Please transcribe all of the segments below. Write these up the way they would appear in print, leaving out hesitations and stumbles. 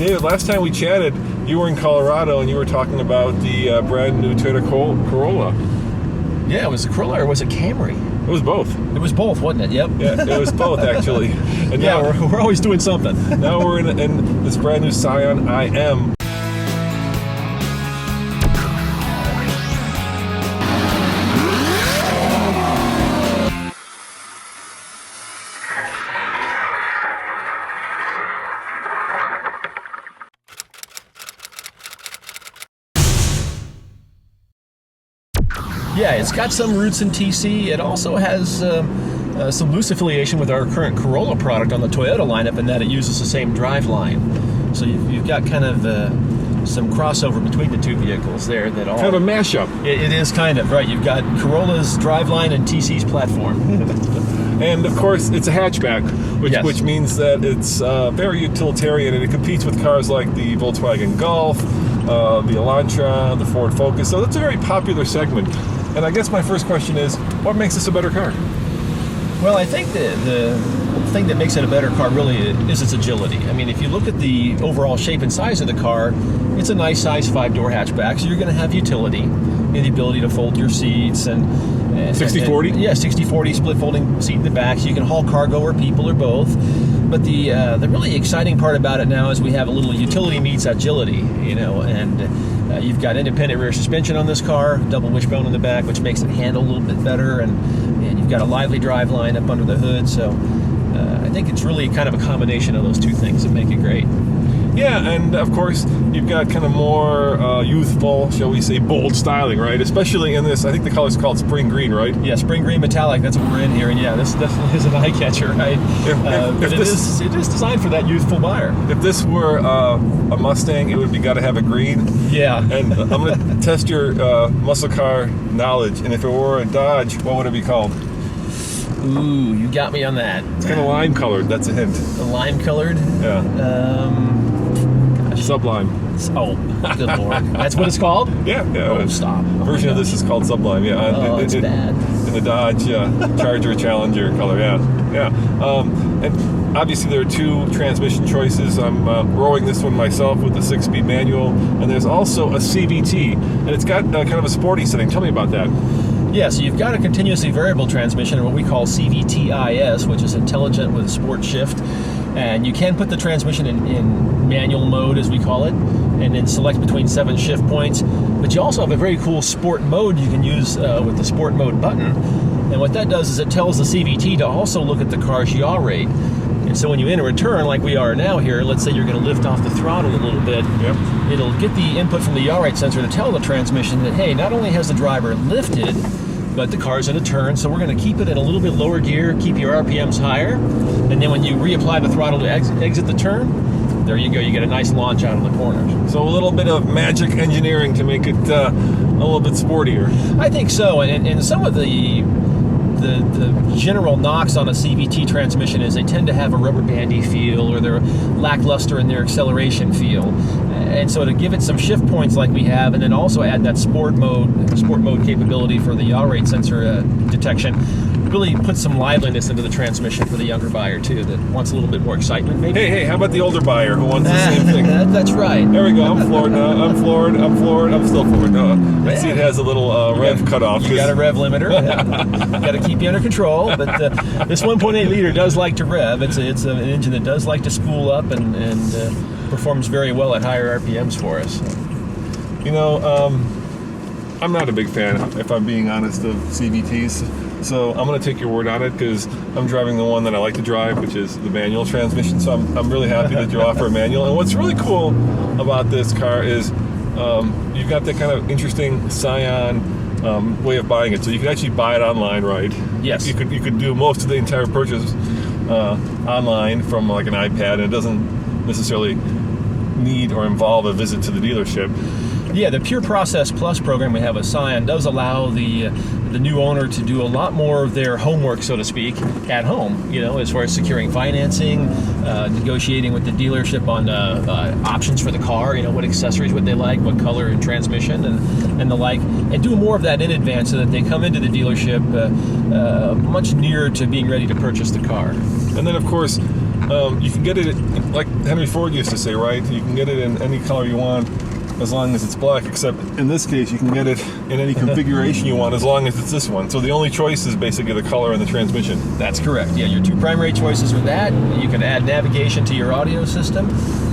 David, last time we chatted, you were in Colorado and you were talking about the brand new Toyota Corolla. Yeah, it was a Corolla or was it Camry? It was both. It was both, wasn't it? Yep. Yeah, it was both actually. And yeah, now we're always doing something. Now we're in this brand new Scion IM. Yeah, it's got some roots in TC. It also has some loose affiliation with our current Corolla product on the Toyota lineup in that it uses the same drive line. So you've got kind of some crossover between the two vehicles there. That all kind of a mashup. It is kind of, right. You've got Corolla's driveline and TC's platform. And of course, it's a hatchback, which means that it's very utilitarian, and it competes with cars like the Volkswagen Golf, the Elantra, the Ford Focus. So that's a very popular segment. And I guess my first question is, what makes this a better car? Well, I think the thing that makes it a better car really is its agility. I mean, if you look at the overall shape and size of the car, it's a nice size 5-door hatchback, so you're going to have utility and the ability to fold your seats and 60/40? Yeah, 60/40 split folding seat in the back, so you can haul cargo or people or both. But the really exciting part about it now is we have a little utility meets agility, and you've got independent rear suspension on this car, double wishbone in the back, which makes it handle a little bit better, and you've got a lively drive line up under the hood. So I think it's really kind of a combination of those two things that make it great. Yeah, and of course, you've got kind of more youthful, shall we say, bold styling, right? Especially in this, I think the color's called spring green, right? Yeah, spring green metallic, that's what we're in here. And yeah, this definitely is an eye catcher, right? But it is designed for that youthful buyer. If this were a Mustang, it would be got to have a green. Yeah. And I'm going to test your muscle car knowledge. And if it were a Dodge, what would it be called? Ooh, you got me on that. It's kind of lime colored, that's a hint. Lime colored? Yeah. Sublime. Oh, good Lord. That's what it's called? Yeah. Oh, stop. A version of this is called Sublime, yeah. Oh, it's bad. In the Dodge Charger Challenger color, yeah. And obviously there are two transmission choices. I'm rowing this one myself with the 6-speed manual, and there's also a CVT, and it's got kind of a sporty setting. Tell me about that. Yeah, so you've got a continuously variable transmission, or what we call CVTIS, which is intelligent with sport shift. And you can put the transmission in manual mode, as we call it, and then select between 7 shift points. But you also have a very cool sport mode you can use with the sport mode button. And what that does is it tells the CVT to also look at the car's yaw rate. And so when you enter a turn like we are now here, let's say you're going to lift off the throttle a little bit, It'll get the input from the yaw rate sensor to tell the transmission that, hey, not only has the driver lifted, but the car's in a turn, so we're going to keep it in a little bit lower gear, keep your RPMs higher, and then when you reapply the throttle to exit the turn, there you go, you get a nice launch out of the corners. So a little bit of magic engineering to make it a little bit sportier. I think so, and some of the general knocks on a CVT transmission is they tend to have a rubber bandy feel, or they're lackluster in their acceleration feel. And so to give it some shift points like we have, and then also add that sport mode capability for the yaw rate sensor detection, really puts some liveliness into the transmission for the younger buyer too, that wants a little bit more excitement maybe. Hey, how about the older buyer who wants the same thing? That's right. There we go, I'm floored now. I'm still floored. No, I see it has a little rev cutoff. You got a rev limiter. Got to keep you under control, but this 1.8 liter does like to rev. It's an engine that does like to spool up and performs very well at higher RPMs for us. I'm not a big fan, if I'm being honest, of CVTs. So I'm going to take your word on it because I'm driving the one that I like to drive, which is the manual transmission. So I'm really happy that you offer a manual. And what's really cool about this car is you've got that kind of interesting Scion way of buying it. So you can actually buy it online, right? Yes. You could do most of the entire purchase online from like an iPad, and it doesn't necessarily need or involve a visit to the dealership. Yeah, the Pure Process Plus program we have with Scion does allow the new owner to do a lot more of their homework, so to speak, at home, as far as securing financing, negotiating with the dealership on options for the car, what accessories would they like, what color and transmission and the like, and do more of that in advance so that they come into the dealership much nearer to being ready to purchase the car. And then, of course, You can get it, like Henry Ford used to say, right? You can get it in any color you want as long as it's black, except in this case you can get it in any configuration you want as long as it's this one. So the only choice is basically the color and the transmission. That's correct. Yeah, your two primary choices are that. You can add navigation to your audio system,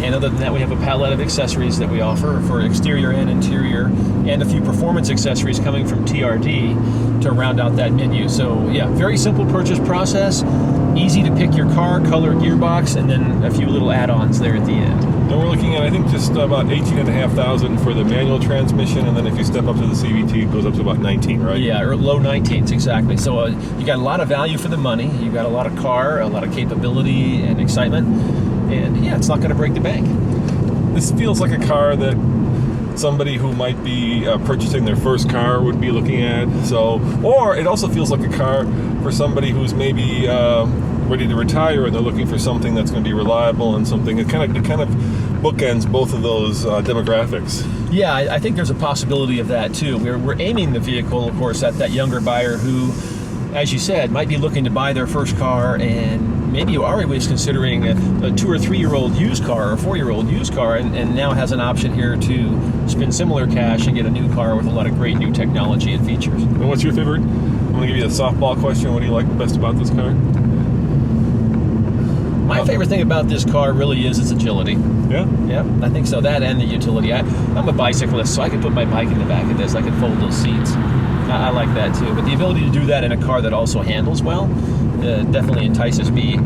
and other than that, we have a palette of accessories that we offer for exterior and interior, and a few performance accessories coming from TRD to round out that menu. So yeah, very simple purchase process, easy to pick your car, color, gearbox, and then a few little add-ons there at the end. And we're looking at, I think, just about 18,500 for the manual transmission, and then if you step up to the CVT, it goes up to about 19, right? Yeah, or low 19s, exactly. So you got a lot of value for the money. You got a lot of car, a lot of capability and excitement, and yeah, it's not going to break the bank. This feels like a car that somebody who might be purchasing their first car would be looking at. So, or it also feels like a car for somebody who's maybe ready to retire and they're looking for something that's going to be reliable and something. It kind of bookends both of those demographics. Yeah, I think there's a possibility of that too. We're aiming the vehicle, of course, at that younger buyer who, as you said, might be looking to buy their first car, and maybe already was considering a 2 or 3 year old used car or a 4-year-old used car, and now has an option here to spend similar cash and get a new car with a lot of great new technology and features. And what's your favorite? I'm going to give you a softball question. What do you like best about this car? My favorite thing about this car really is its agility. Yeah? Yeah, I think so. That and the utility. I'm a bicyclist, so I can put my bike in the back of this. I can fold those seats. I like that too. But the ability to do that in a car that also handles well definitely entices me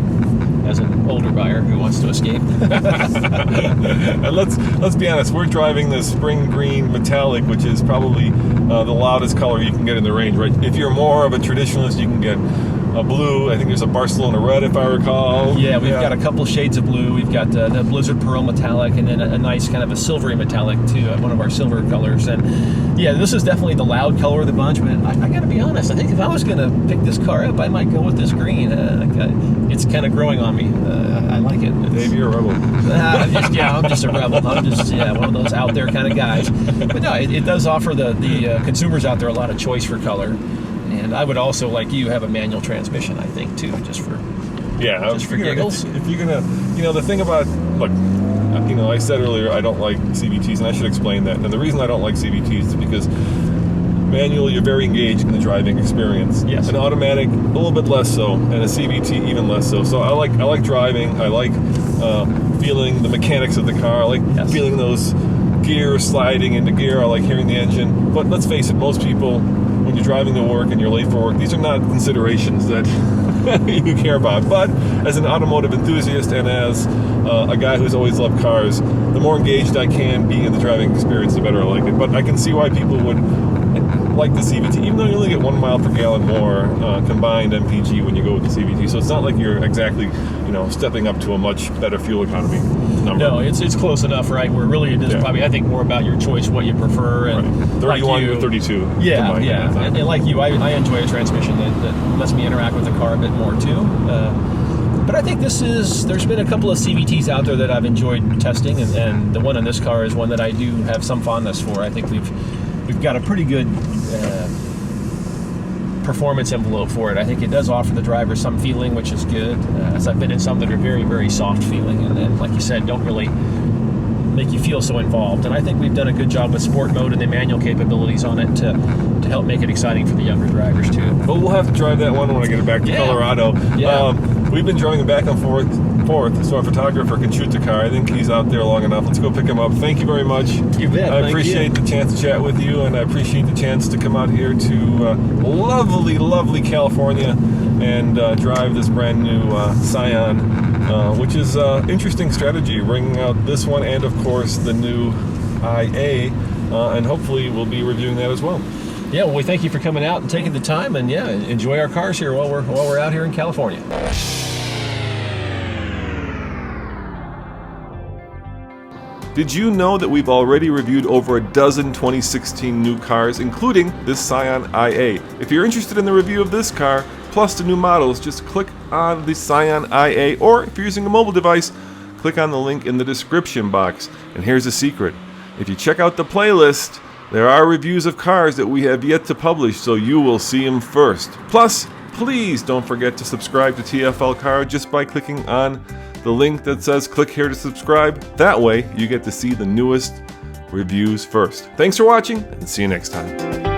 as an older buyer who wants to escape. And let's be honest, we're driving the spring green metallic, which is probably the loudest color you can get in the range, right? If you're more of a traditionalist, you can get a blue. I think there's a Barcelona red, if I recall. Yeah, we've got a couple shades of blue. We've got the Blizzard Pearl metallic, and then a nice kind of a silvery metallic too, one of our silver colors. And yeah, this is definitely the loud color of the bunch. But I got to be honest, I think if I was going to pick this car up, I might go with this green. It's kind of growing on me. I like it. Dave, you're a rebel. I'm just a rebel. I'm just one of those out there kind of guys. But no, it does offer the consumers out there a lot of choice for color. And I would also, like you, have a manual transmission, I think, too, just for giggles. If you're gonna, the thing about, look, I said earlier I don't like CVTs, and I should explain that. And the reason I don't like CVTs is because manual, you're very engaged in the driving experience. Yes. An automatic, a little bit less so, and a CVT even less so. So I like driving. I like feeling the mechanics of the car. I like feeling those gears sliding into gear. I like hearing the engine. But let's face it, most people, when you're driving to work and you're late for work, these are not considerations that you care about. But as an automotive enthusiast and as a guy who's always loved cars, the more engaged I can be in the driving experience, the better I like it. But I can see why people would like the CVT, even though you only get 1 mile per gallon more combined MPG when you go with the CVT. So it's not like you're exactly, stepping up to a much better fuel economy number. No, it's close enough, right? Where really it is probably, I think, more about your choice, what you prefer. And right. 31 to 32. Yeah. And like you, I enjoy a transmission that lets me interact with the car a bit more too. But I think there's been a couple of CVTs out there that I've enjoyed testing, and the one in this car is one that I do have some fondness for. I think we've got a pretty good performance envelope for it. I think it does offer the driver some feeling, which is good, as I've been in some that are very, very soft feeling, and like you said, don't really make you feel so involved. And I think we've done a good job with sport mode and the manual capabilities on it to help make it exciting for the younger drivers too. But we'll have to drive that one when I get it back to Colorado. Yeah. We've been driving back and forth, so our photographer can shoot the car. I think he's out there long enough. Let's go pick him up. Thank you very much. You bet. I appreciate the chance to chat with you, and I appreciate the chance to come out here to lovely, lovely California and drive this brand new Scion, which is an interesting strategy, bringing out this one and, of course, the new IA, and hopefully we'll be reviewing that as well. Yeah, well, we thank you for coming out and taking the time, and enjoy our cars here while we're out here in California. Did you know that we've already reviewed over a dozen 2016 new cars, including this Scion IA? If you're interested in the review of this car, plus the new models, just click on the Scion IA, or if you're using a mobile device, click on the link in the description box. And here's a secret. If you check out the playlist, there are reviews of cars that we have yet to publish, so you will see them first. Plus, please don't forget to subscribe to TFL Car just by clicking on the link that says click here to subscribe. That way you get to see the newest reviews first. Thanks for watching, and see you next time.